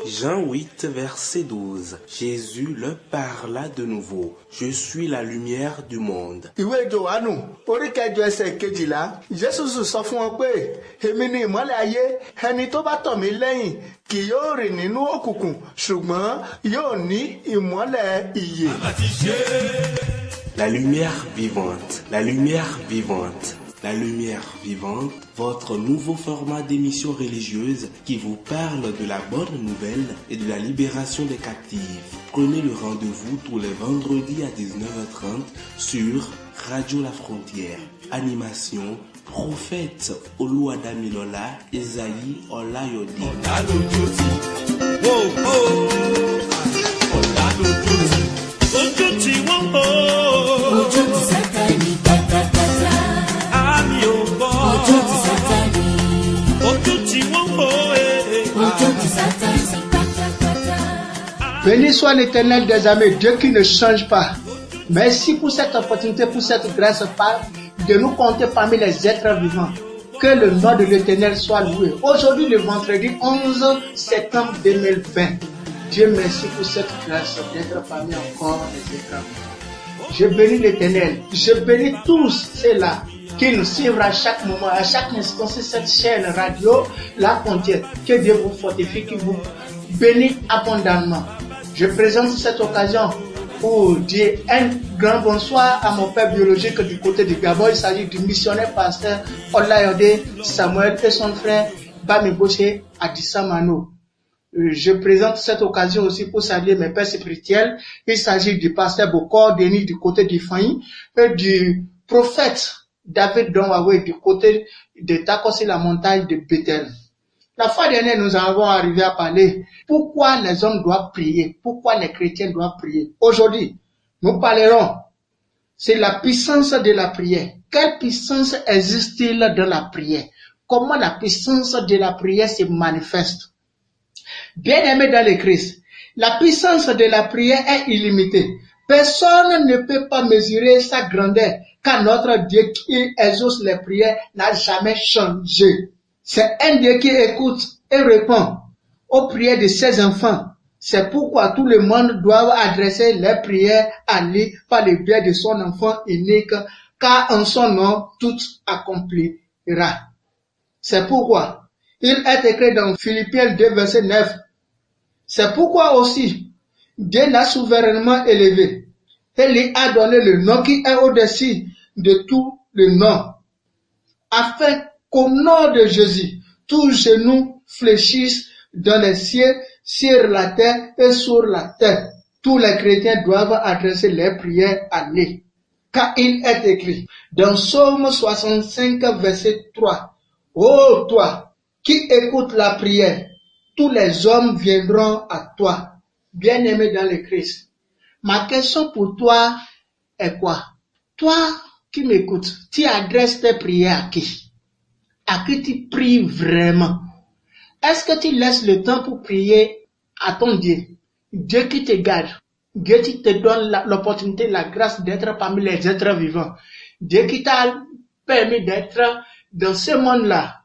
Jean 8, verset 12. Jésus leur parla de nouveau. Je suis la lumière du monde. Ìwé Jòhánù orí kẹjọ ẹsẹ̀ kejìlá Jésù sọ fún wọn pé èmi ni ìmọ́lẹ̀ ayé, ẹni tó bá tọ̀ mí lẹ́yìn kì yóò rìn nínú òkùnkùn ṣùgbọ́n yóò ní ìmọ́lẹ̀ ìyè. La lumière vivante, la lumière vivante. La lumière vivante, votre nouveau format d'émission religieuse qui vous parle de la bonne nouvelle et de la libération des captifs. Prenez le rendez-vous tous les vendredis à 19h30 sur Radio La Frontière. Animation, prophète Oluwadamilola Esayi Olayode. Béni soit l'Éternel des armées, Dieu qui ne change pas. Merci pour cette opportunité, pour cette grâce de nous compter parmi les êtres vivants. Que le nom de l'Éternel soit loué. Aujourd'hui, le vendredi 11 septembre 2020. Dieu merci pour cette grâce d'être parmi encore les êtres vivants. Je bénis l'Éternel. Je bénis tous ceux-là qui nous suivent à chaque moment, à chaque instant sur cette chaîne radio, La Frontière. Que Dieu vous fortifie, qui vous bénit abondamment. Je présente cette occasion pour dire un grand bonsoir à mon père biologique du côté du Gabon. Il s'agit du missionnaire pasteur Olayode Samuel et son frère Bamiboshe Adisamano. Je présente cette occasion aussi pour saluer mes pères spirituels. Il s'agit du pasteur Bokor Denis du côté du Faï et du prophète David Donwawe du côté de Takosi, la montagne de Bethel. La fois dernière, nous avons arrivé à parler pourquoi les hommes doivent prier, pourquoi les chrétiens doivent prier. Aujourd'hui, nous parlerons c'est la puissance de la prière. Quelle puissance existe-t-il dans la prière? Comment la puissance de la prière se manifeste? Bien-aimés dans le Christ, la puissance de la prière est illimitée. Personne ne peut pas mesurer sa grandeur, car notre Dieu qui exauce les prières n'a jamais changé. C'est un Dieu qui écoute et répond aux prières de ses enfants. C'est pourquoi tout le monde doit adresser les prières à lui par le biais de son enfant unique, car en son nom tout accomplira. C'est pourquoi il est écrit dans Philippiens 2, verset 9. C'est pourquoi aussi Dieu l'a souverainement élevé et lui a donné le nom qui est au-dessus de tout le nom, afin qu'au nom de Jésus, tous genoux fléchissent dans les cieux, sur la terre et sur la terre. Tous les chrétiens doivent adresser les prières à lui. Car il est écrit dans Psaume 65, verset 3. Ô toi qui écoutes la prière, tous les hommes viendront à toi. Bien-aimé dans le Christ. Ma question pour toi est quoi? Toi qui m'écoutes, tu adresses tes prières à qui? À qui tu pries vraiment? Est-ce que tu laisses le temps pour prier à ton Dieu? Dieu qui te garde. Dieu qui te donne l'opportunité, la grâce d'être parmi les êtres vivants. Dieu qui t'a permis d'être dans ce monde-là,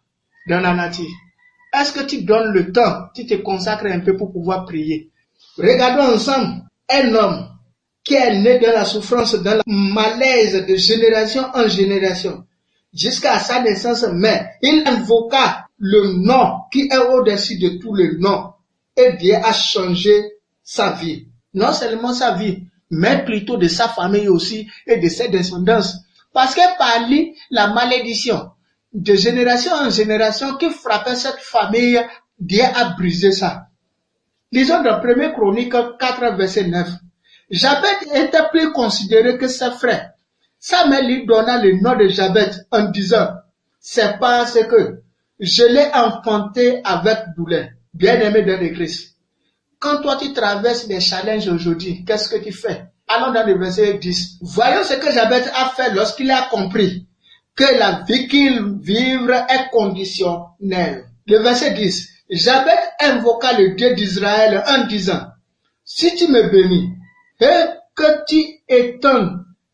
dans la nature. Est-ce que tu donnes le temps, tu te consacres un peu pour pouvoir prier? Regardons ensemble un homme qui est né dans la souffrance, dans le malaise de génération en génération. Jusqu'à sa naissance, mais il invoqua le nom qui est au-dessus de tous les noms. Et Dieu a changé sa vie. Non seulement sa vie, mais plutôt de sa famille aussi et de ses descendants. Parce que par lui, la malédiction de génération en génération qui frappait cette famille, Dieu a brisé ça. Lisons dans 1 Chronique 4, verset 9. Jabez était plus considéré que ses frères. Sa mère lui donna le nom de Jabez en disant, c'est parce que je l'ai enfanté avec douleur. Bien-aimé dans le Christ. Quand toi tu traverses des challenges aujourd'hui, qu'est-ce que tu fais? Allons dans le verset 10. Voyons ce que Jabez a fait lorsqu'il a compris que la vie qu'il vivra est conditionnelle. Le verset 10. Jabez invoqua le Dieu d'Israël en disant, si tu me bénis et que tu étends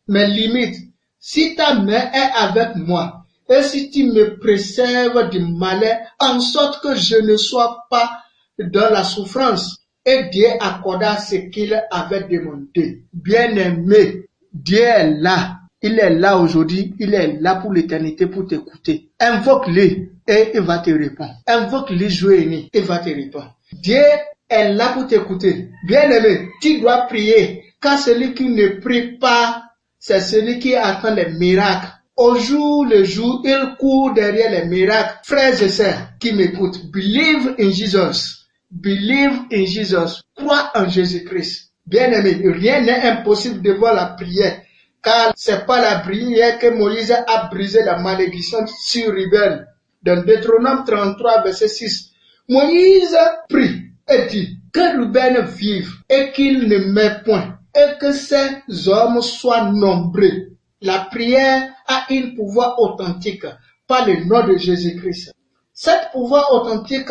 mes limites, si ta main est avec moi et si tu me préserves du malheur, en sorte que je ne sois pas dans la souffrance. Et Dieu accorda ce qu'il avait demandé. Bien-aimé, Dieu est là. Il est là aujourd'hui, il est là pour l'éternité pour t'écouter. Invoque-le et il va te répondre. Invoque-le, joue-le, il va te répondre. Dieu est là pour t'écouter. Bien-aimé, tu dois prier. Car celui qui ne prie pas, c'est celui qui attend les miracles. Au jour le jour, il court derrière les miracles. Frères et sœurs qui m'écoutent, believe in Jesus. Believe in Jesus. Crois en Jésus-Christ. Bien-aimé, rien n'est impossible devant la prière. Car c'est pas la prière que Moïse a brisé la malédiction sur Ruben. Dans Deutéronome 33, verset 6. Moïse prie et dit que Ruben vive et qu'il ne meure point et que ces hommes soient nombreux. La prière a un pouvoir authentique par le nom de Jésus-Christ. Cet pouvoir authentique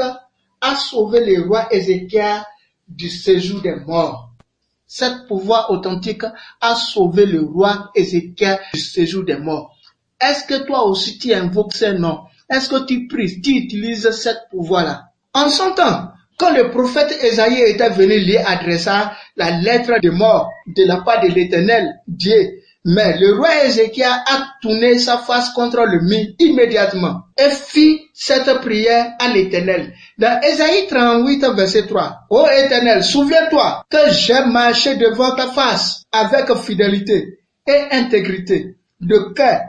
a sauvé le roi Ézéchias du séjour des morts. Cet pouvoir authentique a sauvé le roi Ézéchias du séjour des morts. Est-ce que toi aussi tu invoques ces noms? Est-ce que tu pries, tu utilises ce pouvoir-là? En son temps, quand le prophète Ésaïe était venu lui adresser la lettre de mort de la part de l'Éternel, Dieu, mais le roi Ézéchias a tourné sa face contre le mur immédiatement et fit cette prière à l'Éternel. Dans Ésaïe 38, verset 3, « Ô Éternel, souviens-toi que j'ai marché devant ta face avec fidélité et intégrité de cœur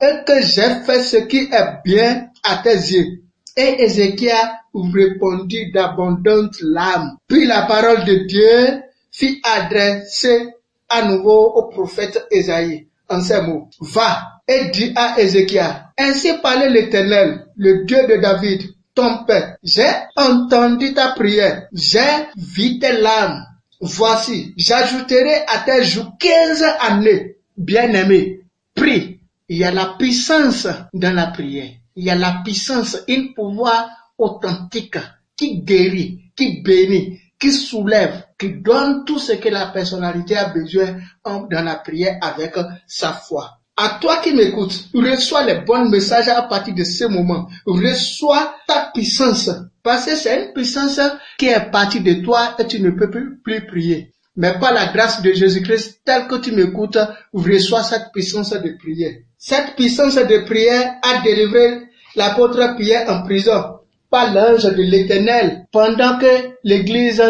et que j'ai fait ce qui est bien à tes yeux. » Et Ézéchias répondit d'abondantes larmes. Puis la parole de Dieu fut adressée à nouveau au prophète Ésaïe en ces mots. Va et dis à Ézéchias, ainsi parlait l'Éternel, le Dieu de David, ton père. J'ai entendu ta prière, j'ai vu tes larmes. Voici, j'ajouterai à tes jours 15 années. Bien-aimé, prie. Il y a la puissance dans la prière. Il y a la puissance, un pouvoir authentique qui guérit, qui bénit, qui soulève, qui donne tout ce que la personnalité a besoin dans la prière avec sa foi. À toi qui m'écoutes, reçois les bons messages à partir de ce moment. Reçois ta puissance, parce que c'est une puissance qui est partie de toi et tu ne peux plus prier. Mais par la grâce de Jésus-Christ, tel que tu m'écoutes, reçois cette puissance de prière. Cette puissance de prière a délivré l'apôtre Pierre en prison par l'ange de l'Éternel, pendant que l'Église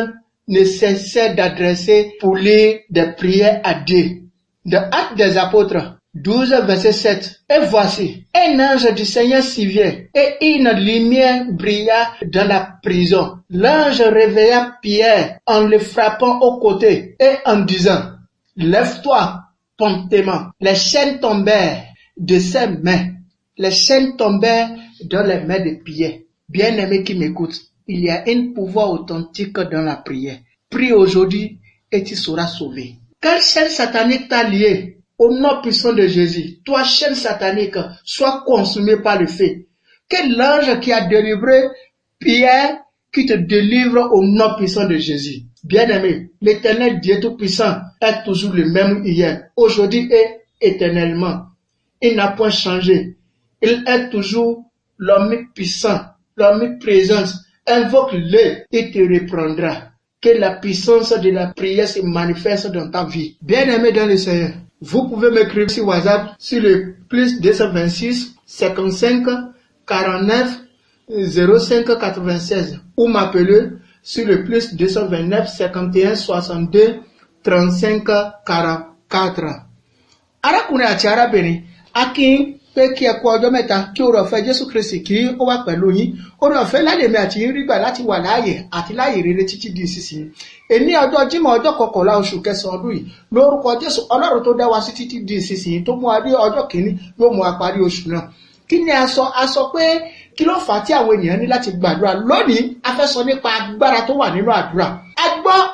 ne cessait d'adresser pour lui des prières à Dieu. Dans Actes des Apôtres 12, verset 7. Et voici, un ange du Seigneur s'y vient, et une lumière brilla dans la prison. L'ange réveilla Pierre en le frappant au côté et en disant, lève-toi promptement. Les chaînes tombèrent de ses mains. Les chaînes tombèrent dans les mains de Pierre. Bien-aimé qui m'écoute, il y a un pouvoir authentique dans la prière. Prie aujourd'hui et tu seras sauvé. Quelle chaîne satanique t'a lié au nom puissant de Jésus? Toi, chaîne satanique, sois consumée par le feu. Que l'ange qui a délivré Pierre, qui te délivre au nom puissant de Jésus. Bien-aimé, l'Éternel Dieu Tout-Puissant est toujours le même hier, aujourd'hui et éternellement. Il n'a point changé. Il est toujours l'homme puissant, l'homme présent. Invoque-le et te reprendra. Que la puissance de la prière se manifeste dans ta vie. Bien-aimé dans le Seigneur, vous pouvez m'écrire sur WhatsApp sur le plus 226 55 49 05 96 ou m'appeler sur le plus 229 51 62 35 44. Arákùnrin àti arábìnrin, akin pé kí ẹ kú ọjọ́ mẹ́ta kí oore ọ̀fẹ́ Jésù Kristi kí ó wà pẹ̀lú yín. Oore ọ̀fẹ́ ládèmí àti yín rí gbà láti wà láàyè àti láàyè rere títí di ìsinsìnyí. Èní ọjọ́ Jímọ̀ ọjọ́ 11 oṣù kẹsàn-án ọdún yìí, lórúkọ Jésù Ọlọ́run tó dá wa sí títí di ìsinsìnyí tó mú wa dé ọjọ́ kìíní yóò mú wa parí oṣù náà. Kí ni a sọ pé kí ló fà á tí àwọn ènìyàn ní láti gbàdúrà? Lónìí a fẹ́ sọ nípa agbára tó wà nínú àdúrà.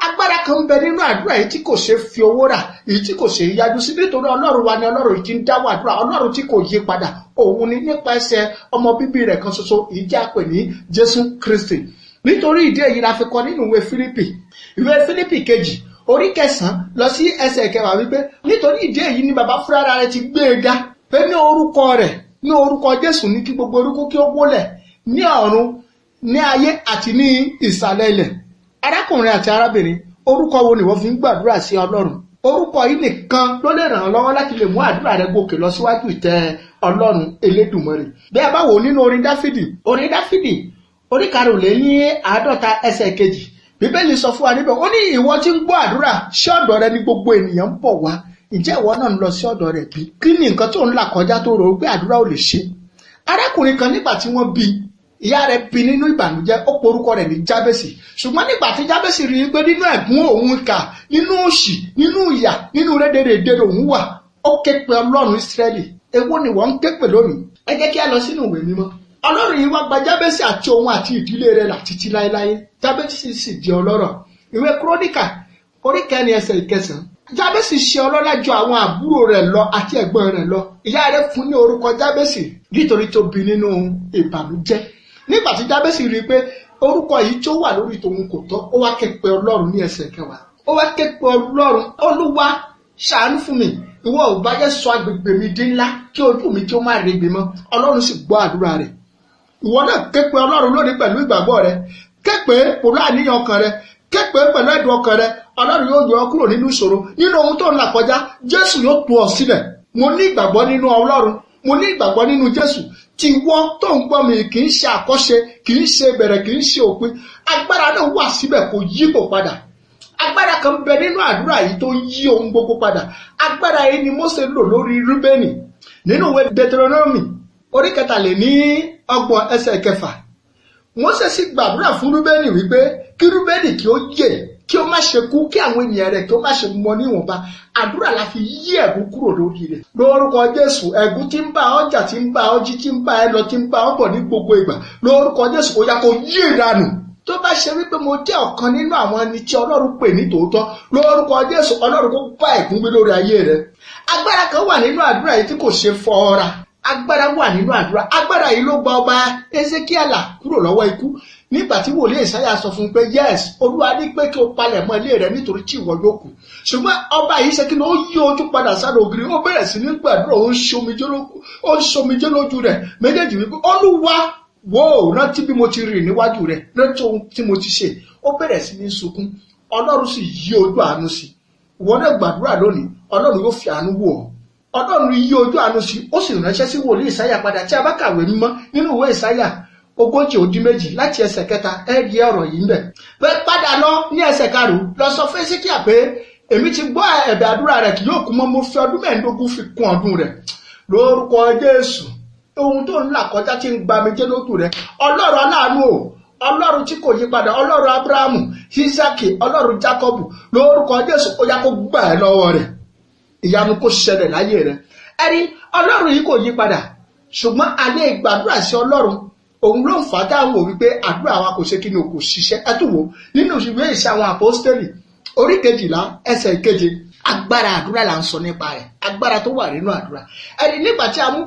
Agbára kan ń bẹ nínú àdúrà yìí tí kò ṣe fi owó rà, èyí tí kò ṣe yájú sí, nítorí Ọlọ́run wa ni Ọlọ́run yìí tí ń dáwọ́ àdúrà, Ọlọ́run tí kò yí padà. Òun ni nípasẹ̀ ọmọ bíbí rẹ̀ kan ṣoṣo, èyí tí a pè ní Jésù Kristi. Nítorí ìdí èyí la fi kọ nínú ìwé Fílípì kejì orí 9 lọ sí ẹsẹ̀ 10 wípé nítorí ìdí èyí ni bàbá fúnra rẹ̀ ti gbé e ga pé ní orúkọ rẹ̀ ní orúkọ Jésù ní kí gbogbo orúkọ kí ó wólẹ̀ ní ọ̀run, ní ayé àti ní ìsàlẹ̀ ilẹ̀. Arákùnrin àti arábìnrin, orúkọ wo ni wọ́n fi ń gbàdúrà sí Ọlọ́run? Orúkọ yìí nìkan ló lè ràn ọ́ lọ́wọ́ láti lè mú àdúrà rẹ gòkè lọ síwájú ìtẹ́ Ọlọ́run Elédùmarè. Bí a bá wò nínú orin Dáfídì orí 50 ẹsẹ̀ kejì, Bíbélì sọ fún wa níbẹ̀, ó ní ìwọ tí ń gbọ́ àdúrà, sí ọ̀dọ̀ rẹ ni gbogbo ènìyàn ń bọ̀ wá. Ǹjẹ́ ìwọ náà ń lọ sí ọ̀dọ̀ rẹ̀ bí? Kí ni nǹkan tó ń là kọjá tó rò pé àdúrà ò lè ṣe? Arákùnrin kan nígbà tí wọ́n bí, ìyá rẹ̀ bí nínú ìbànújẹ́, ó porúkọ rẹ̀ ní Jábésì. Ṣùgbọ́n nígbà tí Jábésì rí i pé nínú ẹ̀gún òun kà, nínú òṣì, nínú ìyà, nínú rédèrèdè òun wà, ó ké pe Ọlọ́run Ísírẹ́lì. Èwo ni wọ́n ń ké pè lónìí? Ẹ jẹ́ kí a lọ sínú ìwé mímọ́. Ọlọ́run yìí wá gba Jábésì àti òun àti ìdílé rẹ̀ là títí láéláé. Jábésì sì di ọlọ́rọ̀. Ìwé Kíróníkà orí 9 ẹsẹ̀ 9. Jábésì ṣe ọlọ́lá ju àwọn àbúrò rẹ̀ lọ àti ẹ̀gbọ́n rẹ̀ lọ. Ìyá rẹ̀ fún ní orúkọ Jábésì nítorí tó bí nínú ìbànújẹ́. Nígbà tí Jábésì rí i pé orúkọ yìí tó wà lórí tòun kò tọ́, ó wá ké pe Ọlọ́run ní ẹsẹ̀ 10. Ó wá ké pe Ọlọ́run, Olúwa ṣàánú fún mi, ìwọ ò bá jẹ́ sọ agbègbè mi di ńlá kí ojú mi kí ó má rí ibi mọ́. Ọlọ́run sì gbọ́ àdúrà rẹ̀. Ìwọ náà ké pe Ọlọ́run lónìí pẹ̀lú ìgbàgbọ́ rẹ, ké pe pẹ̀lú àníyàn ọkàn rẹ, ké pe pẹ̀lú ẹ̀dùn ọkàn rẹ. Ọlọ́run yóò yọ ọ́ kúrò nínú ìṣòro, nínú ohun tó ń là kọjá. Jésù yóò tú ọ sílẹ̀. Mo ní ìgbàgbọ́ nínú Ọlọ́run, mo ní ìgbàgbọ́ nínú Jésù. Tí ìwọ tó ń gbọ́ mi kì í ṣe àkọ́ṣe, kì í ṣe bẹ̀rẹ̀, kì í ṣe òpin. Agbára náà wà síbẹ̀, kò yípo padà. Agbára kan bẹ nínú àdúrà yìí tó yí ohun gbogbo padà. Agbára yìí ni Mósè lò lórí Rúbẹ́nì nínú ìwé Deuteronomy orí 23 ẹsẹ̀ 6. Mósè sì gbàdúrà fún Rúbẹ́nì wípé kí Rúbẹ́nì kí ó yè, kí ó má ṣe kú, kí àwọn ènìyàn rẹ̀ kí ó má ṣe mọ níwọ̀nba. Àdúrà la fi yí ẹ̀gún kúrò lórí rẹ̀. Lórúkọ Jésù, ẹ̀gún tí ń bá ọ jà, tí ń bá ọ jí, tí ń bá ẹ lọ, tí ń bá ọ bọ̀ ní gbogbo ìgbà, lórúkọ Jésù ó yá kó yí ìranù. Tó bá ṣe wípé mo jẹ́ ọ̀kan nínú àwọn ẹni tí Ọlọ́run pè ní tòótọ́, lórúkọ Jésù Ọlọ́run kó bá ẹ̀gún gbé lórí ayé rẹ̀. Agbára kan wà nínú àdúrà yìí tí kò ṣe fọ́ra. Agbára wà nínú àdúrà. Agbára yìí ló gba ọba Ezekiela kúrò lọ́wọ́ ikú. Nígbà tí wòlíì Ìsáyà sọ fún un pé yes, Olúwa ní pé kí o palẹ̀ mọ́ ilé rẹ̀ nítorí tí ìwọ yóò kú. Ṣùgbọ́n ọba yìí ṣe kí ni ó yí ojú padà sára ògiri, ó bẹ̀rẹ̀ sí ní gbàdúrà, ó ń ṣomijé lójú rẹ̀ méjèèjì wípé Olúwa wò, rántí bí mo ti rìn níwájú rẹ̀, rántí ohun tí mo ti ṣe. Ó bẹ̀rẹ̀ sí ní sunkún. Ọlọ́run sì yí ojú àánú sí. Ìwọ náà gbàdúrà lónìí, Ọlọ́run yóò fi àánú wò ọ́. Ọlọ́run yí ojú àánú sí, ó sì ránṣẹ́ sí wòlíì Ìsáyà padà. Tí a bá kàwé mímọ́ nínú ìwé Ìsáyà 40:2 láti ẹsẹ̀ 3, ẹ rí ọ̀rọ̀ yìí ńbẹ̀. Pé padà lọ ní ẹsẹ̀ 5 lọ sọ fún Éṣíkíà pé èmi ti gbọ́ ẹ̀bẹ̀ àdúrà rẹ̀, kì yóò kú mọ́, mo fi ọdún 15 fi kún ọdún rẹ̀. Lórúkọ Jésù, ohun tó ń là kọjá tí ń gba méjì lójú rẹ̀, Ọlọ́run aláàánú o, Ọlọ́run tí kò yí padà, Ọlọ́run Ábúráhámù, Ísákì, Ọlọ́run Jákọ́bù, lórúkọ Jésù ó yá kó gbà ẹ́ lọ́wọ́ rẹ̀. Ìyanu kó ṣẹlẹ̀ láyé rẹ̀. Ẹ̀rí, Ọlọ́run yìí kò yí padà, ṣùgbọ́n a lè gbàdúrà sí Ọlọ́run. Òun ló ń fà dáhùn wò wípé àdúrà wa kò ṣe kí ni, kò ṣiṣẹ́. Ẹ tún wò nínú ìwé Ìṣe àwọn Àpọ́stélì orí 12 ẹsẹ̀ 7. Agbára àdúrà là ń sọ nípa rẹ̀, agbára tó wà nínú àdúrà. Ẹ̀rí, nígbà tí a mú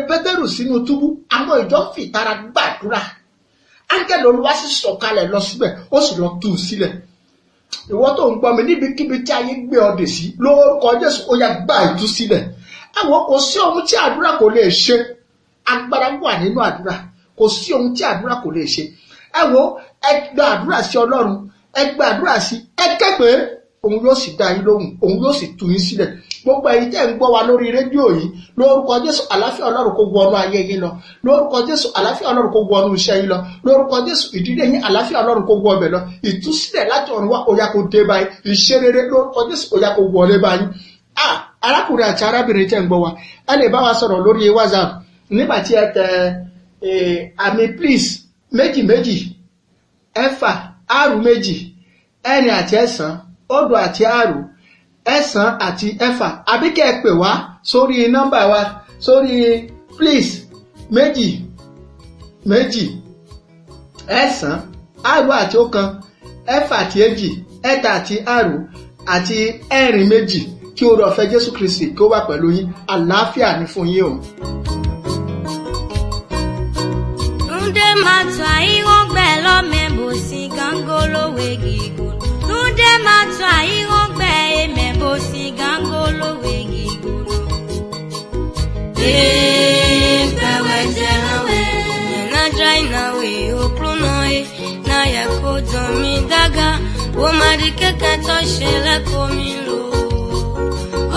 Pétérù sínú túbú, àwọn ìjọ fìtara gbàdúrà. Áńgẹ́lì Olúwa sì sọ̀kalẹ̀ lọ síbẹ̀, ó sì lọ tú u sílẹ̀. Ìwọ tó ń gbọ́ mi níbikíbi tí ayé gbé ọ dè sí, lórúkọ Jésù ó yá gbà ìtúsílẹ̀. Àwọn kò sí ohun tí àdúrà kò lè ṣe. Agbára wà nínú àdúrà. Kò sí ohun tí àdúrà kò lè ṣe. Ẹ wo, ẹ gba àdúrà sí Ọlọ́run, ẹ gba àdúrà sí, ẹ ké pé òun yóò sì dá yín lóhùn, òun yóò sì tú yín sílẹ̀. Gbogbo ẹ̀yin tẹ́ ń gbọ́ wa lórí rédíò yìí, lórúkọ Jésù àlàáfíà Ọlọ́run kó wọnú ayé yín lọ. Lórúkọ Jésù àlàáfíà Ọlọ́run kó wọnú iṣẹ́ yín lọ. Lórúkọ Jésù ìdílé yín àlàáfíà Ọlọ́run kó wọ ọbẹ̀ lọ. Ìtúsílẹ̀ láti ọ̀run wá ó yá kó dé báyìí. Ìṣerere lórúkọ Jésù ó yá kó wọlé báyìí. Arákùnrin àti arábìnrin tẹ́ ń gbọ́ wa, ẹ lè bá wa sọ̀rọ̀ lórí WhatsApp nígbà tí ẹ tẹ àmì please 2 2 ẹ̀fà 6 2 ẹ̀rin àti ẹ̀sán 0 àti 6 ẹ̀sán àti ẹ̀fà, àbí kẹ́ ẹ pè wá sórí nọ́mbà wa sórí please 2 2 ẹ̀sán 6 àti 1 ẹ̀fà àti 2 ẹ̀ta àti 6 àti ẹ̀rin 2. Kí oore ọ̀fẹ́ Jésù Kristi kí ó wà pẹ̀lú yín. Àlàáfíà ní fún yín o. Nde matwa irongbe lo membo si gangolo wegigun. Nde matwa irongbe membo si gangolo wegigun. daga Womadi keke toshe le komilo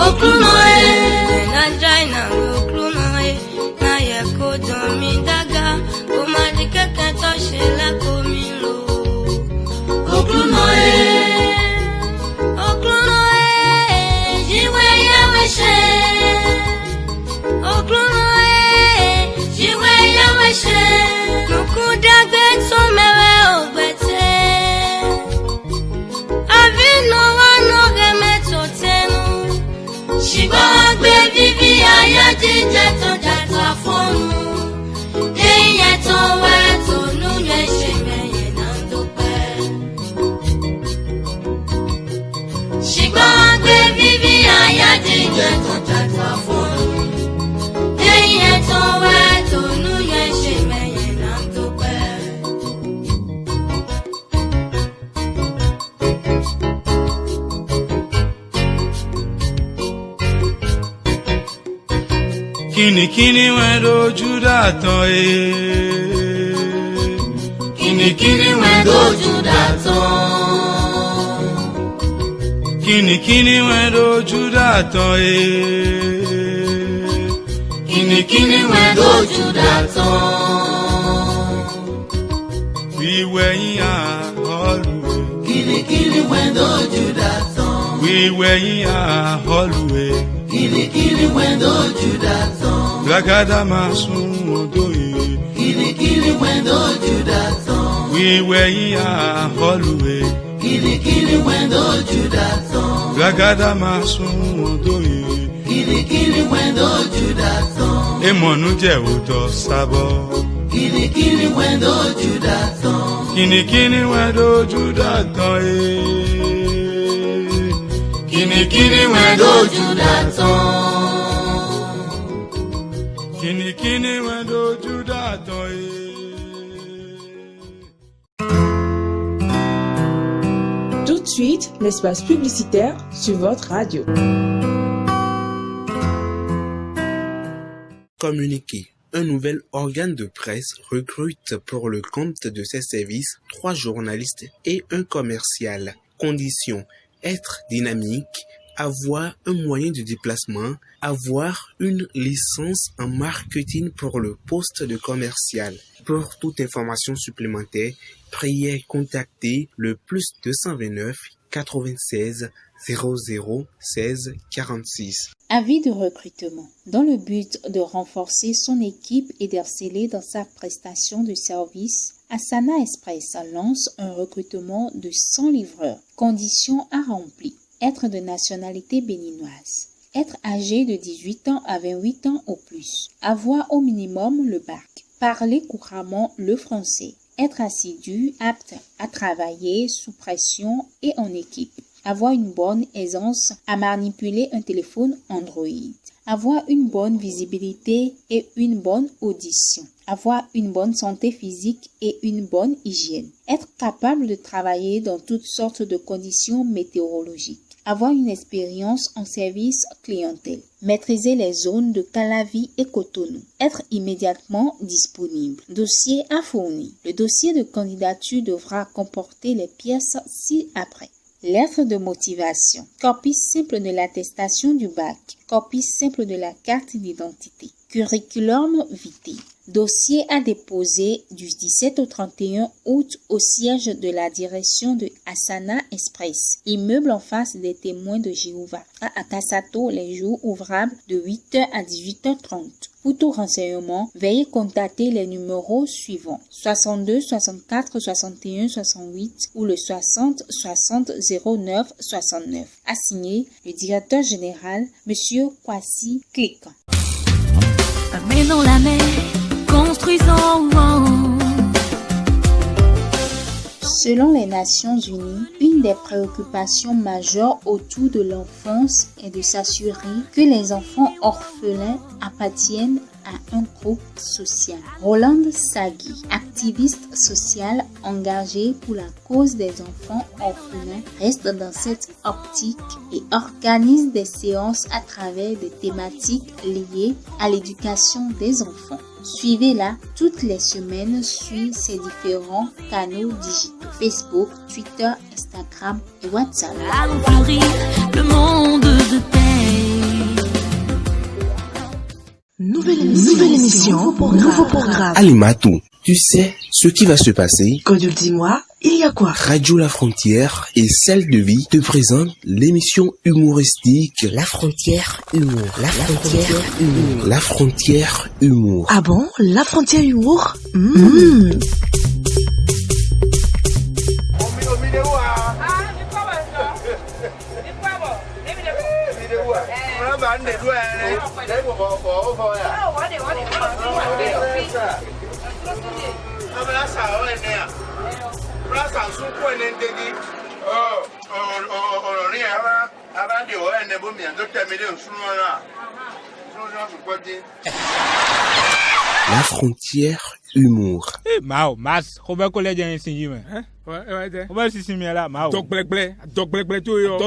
Oklunoe Na jaina oklunoe Na yeko domi daga Womadi keke toshe le komilo Oklunoe Oklunoe Jiwe yaweshe Oklunoe Jiwe yaweshe Nukudagbe tomewe ogbete Avino wanoge metotenu Shibagbe vivi ayadi jeto jata fonu Deye to weto nunye shemeye nandope Shibagbe vivi ayadi jeto jata fonu Deye to weto nunye shemeye nandope Kini wendo judatan Kini wendo judatan Kini wendo judatan Kini wendo judatan We were in Holloway Kini wendo judatan We were in Holloway Kini wendo judatan Ragada masun odoye Kini wendo judatan We were in Holloway Kini wendo judatan Ragada masun odoye Kini wendo judatan Emonu je odo sabo Kini wendo judatan Kini wendo judatan Kini wendo judatan Kini wendo judatan Tout de suite, l'espace publicitaire sur votre radio. Communiqué. Un nouvel organe de presse recrute pour le compte de ses services 3 journalistes et un commercial. Conditions: être dynamique, avoir un moyen de déplacement, avoir une licence en marketing pour le poste de commercial. Pour toute information supplémentaire, priez contacter le +229 96 00 16 46. Avis de recrutement. Dans le but de renforcer son équipe et d'exceller dans sa prestation de service, Asana Express lance un recrutement de 100 livreurs. Conditions à remplir: être de nationalité béninoise, être âgé de 18 ans à 28 ans au plus, avoir au minimum le bac, parler couramment le français, être assidu, apte à travailler sous pression et en équipe, avoir une bonne aisance à manipuler un téléphone Android, avoir une bonne visibilité et une bonne audition, avoir une bonne santé physique et une bonne hygiène, être capable de travailler dans toutes sortes de conditions météorologiques, avoir une expérience en service clientèle, maîtriser les zones de Calavi et Cotonou, être immédiatement disponible. Dossier à fournir. Le dossier de candidature devra comporter les pièces ci-après. Lettre de motivation, copie simple de l'attestation du bac, copie simple de la carte d'identité, curriculum vitae. Dossier à déposer du 17 au 31 août au siège de la direction de Asana Express, immeuble en face des témoins de Jéhovah, à Akasato, les jours ouvrables de 8h à 18h30. Pour tout renseignement, veuillez contacter les numéros suivants: 62 64 61 68 ou le 60 60 09 69. Assigné le directeur général, Monsieur Kwasi Click. Mais dans la mer, construisons. Selon les Nations Unies, une des préoccupations majeures autour de l'enfance est de s'assurer que les enfants orphelins appartiennent à un groupe social. Rolande Sagui, activiste sociale engagée pour la cause des enfants orphelins, reste dans cette optique et organise des séances à travers des thématiques liées à l'éducation des enfants. Suivez-la toutes les semaines sur ses différents canaux digitaux Facebook, Twitter, Instagram et WhatsApp. Allons fleurir le monde de paix. Nouvelle émission, nouveau programme. Alimatou, tu sais ce qui va se passer? Quand dis-moi, il y a quoi? Radio La Frontière et Celle de Vie te présentent l'émission humoristique La Frontière Humour. La Frontière Humour. La Frontière Humour. Ah bon? La Frontière Humour? La Frontière Humour. Mao, mas, comment collègue est insigné, hein? Ouais. On va se signer là, Mao. Donc, blé, tout yo,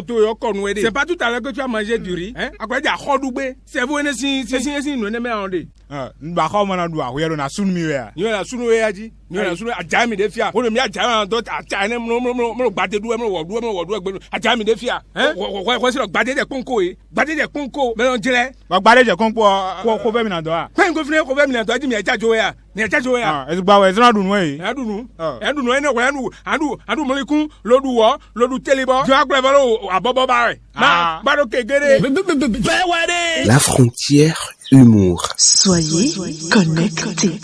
c'est pas tout à l'heure que tu as mangé du riz, hein? À quoi dire, chodoubé? C'est vous, c'est nous n'aimons pas. Bah, comment on doit, oui, on a soumi, nous on a soumi, dit. Nous on a soumi, à jamais de fier. On a mis à jamais d'autres, à jamais, mon batté d'où, à jamais de fier. Hein? Ouais, c'est le batté des concours, mais on dirait. Bah, batté des concours, quoi, faire maintenant, toi? Quand on fait faire maintenant, dis, mais il y a joué, ah, est-ce que bah, ouais, c'est un dounou, Adu molikun lodu telibo jo agbevalo abobo bare ma baro kegere. La Frontière Humour. Soyez connectés.